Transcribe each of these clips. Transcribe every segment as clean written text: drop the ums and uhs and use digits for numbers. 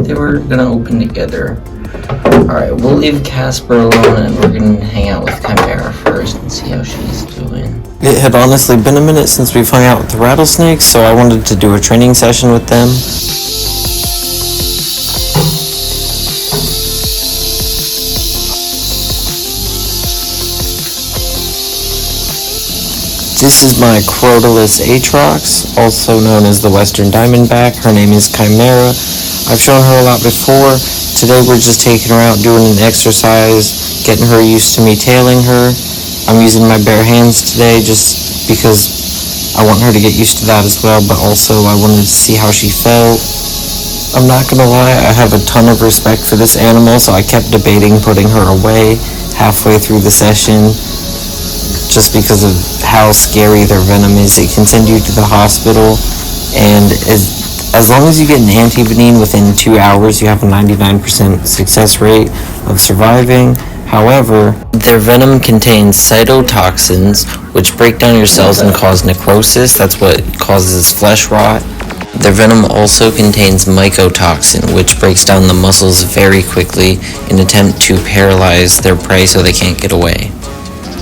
they were gonna open together. Alright, we'll leave Casper alone and we're gonna hang out with Chimera first and see how she's doing. It had honestly been a minute since we've hung out with the rattlesnakes, so I wanted to do a training session with them. This is my Crotalus atrox, also known as the Western Diamondback. Her name is Chimera. I've shown her a lot before. Today we're just taking her out, doing an exercise, getting her used to me tailing her. I'm using my bare hands today just because I want her to get used to that as well, but also I wanted to see how she felt. I'm not gonna lie, I have a ton of respect for this animal, so I kept debating putting her away halfway through the session just because of how scary their venom is. It can send you to the hospital, and as long as you get an antivenin within 2 hours, you have a 99% success rate of surviving. However, their venom contains cytotoxins, which break down your cells and cause necrosis. That's what causes flesh rot. Their venom also contains mycotoxin, which breaks down the muscles very quickly in an attempt to paralyze their prey so they can't get away.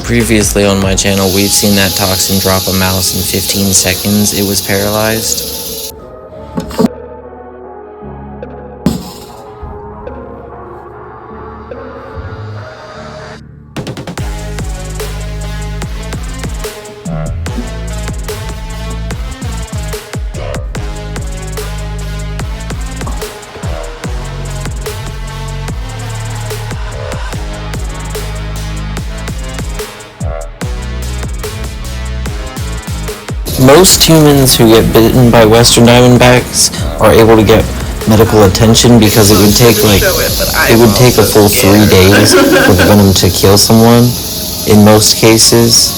Previously on my channel, we've seen that toxin drop a mouse in 15 seconds. It was paralyzed. Most humans who get bitten by Western Diamondbacks are able to get medical attention because it would take a full 3 days for the venom to kill someone. In most cases,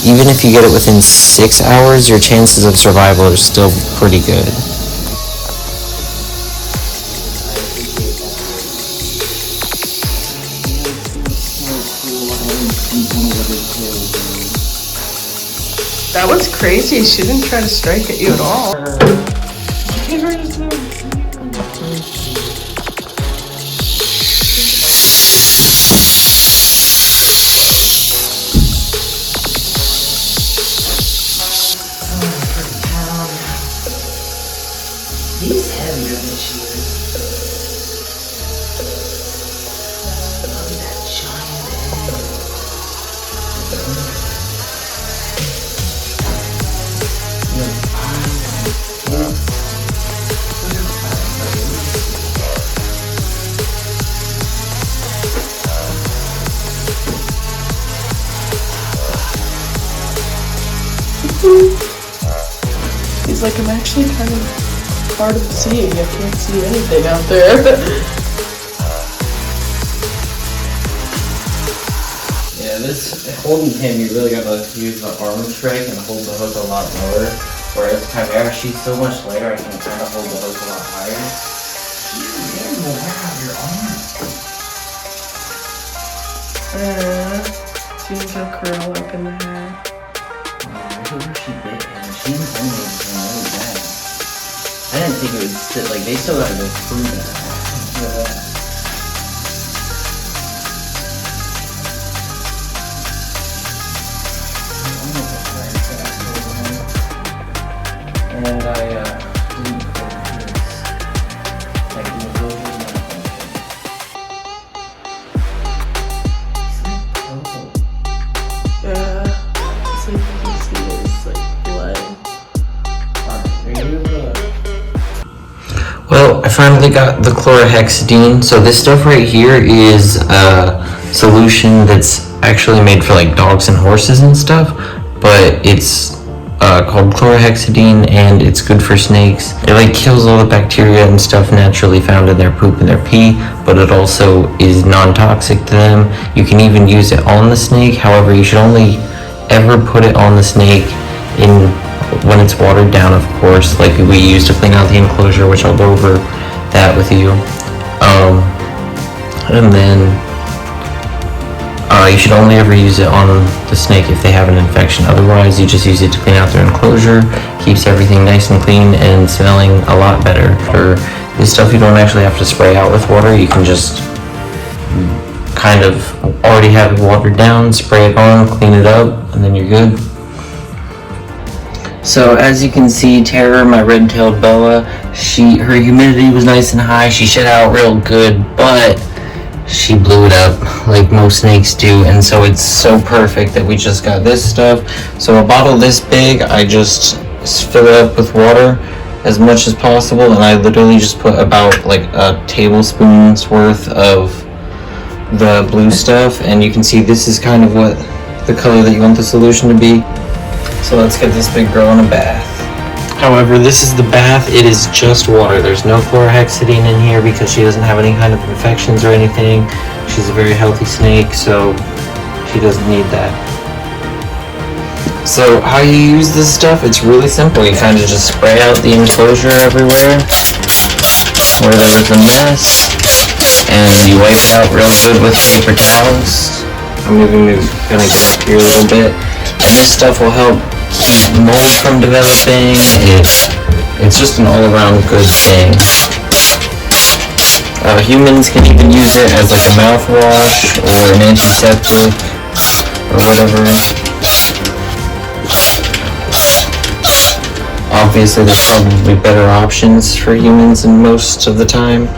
even if you get it within 6 hours, your chances of survival are still pretty good. That was crazy. She didn't try to strike at you at all. He's heavier than she is. Look at that giant head. He's like, I'm actually kind of hard of seeing. I can't see anything out there. Yeah, this holding him, you really gotta use the arm trick and hold the hook a lot lower. Whereas Chimera, she's so much lighter, I can kind of hold the hook a lot higher. You will wear out your arm. Seems so curl up in the hair. Where she bit him? She intimidated him really bad. I didn't think it would sit, like, they still gotta go through that. And I didn't put this, like, in the building. Yeah. So you can see it's like blood. Well, I finally got the chlorhexidine. So this stuff right here is a solution that's actually made for like dogs and horses and stuff, but it's called chlorhexidine and it's good for snakes. It like kills all the bacteria and stuff naturally found in their poop and their pee, but it also is non-toxic to them. You can even use it on the snake. However, you should only ever put it on the snake when it's watered down, of course, like we use to clean out the enclosure, which I'll go over that with you. And then you should only ever use it on the snake if they have an infection. Otherwise, you just use it to clean out their enclosure. Keeps everything nice and clean and smelling a lot better. This stuff you don't actually have to spray out with water. You can just kind of already have it watered down, spray it on, clean it up, and then you're good. So as you can see, Terror, my red-tailed boa, her humidity was nice and high. She shed out real good, but she blew it up like most snakes do, and so it's so perfect that we just got this stuff. So a bottle this big, I just fill it up with water as much as possible, and I literally just put about like a tablespoon's worth of the blue stuff, and you can see this is kind of what the color that you want the solution to be. So let's get this big girl in a bath. However, this is the bath. It is just water. There's no chlorhexidine in here because she doesn't have any kind of infections or anything. She's a very healthy snake, so she doesn't need that. So how you use this stuff, it's really simple. You kind of just spray out the enclosure everywhere where there was a mess, and you wipe it out real good with paper towels. I'm gonna get up here a little bit, and this stuff will help keep mold from developing. It's just an all-around good thing. Humans can even use it as like a mouthwash or an antiseptic or whatever. Obviously, there's probably better options for humans than most of the time.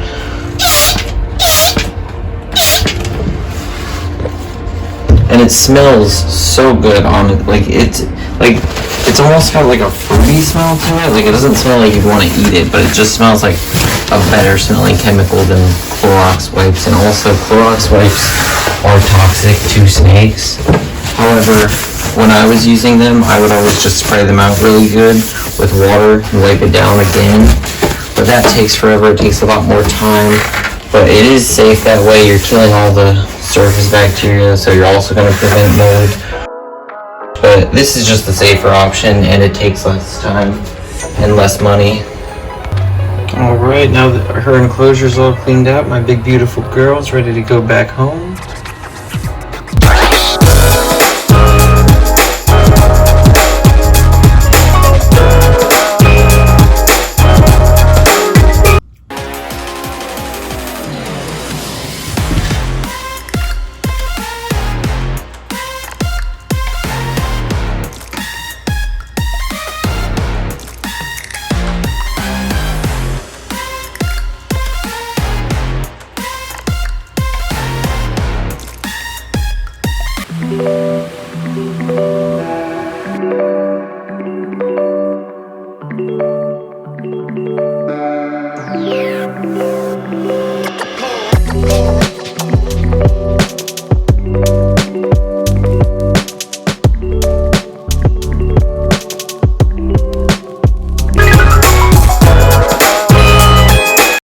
And it smells so good on it. It's almost got like a fruity smell to it. Like, it doesn't smell like you'd want to eat it, but it just smells like a better smelling chemical than Clorox wipes. And also, Clorox wipes are toxic to snakes. However, when I was using them, I would always just spray them out really good with water and wipe it down again. But that takes forever. It takes a lot more time. But it is safe that way. You're killing all the surface bacteria, so you're also going to prevent mold. But this is just the safer option, and it takes less time and less money. Alright, now that her enclosure's all cleaned out, my big beautiful girl's ready to go back home.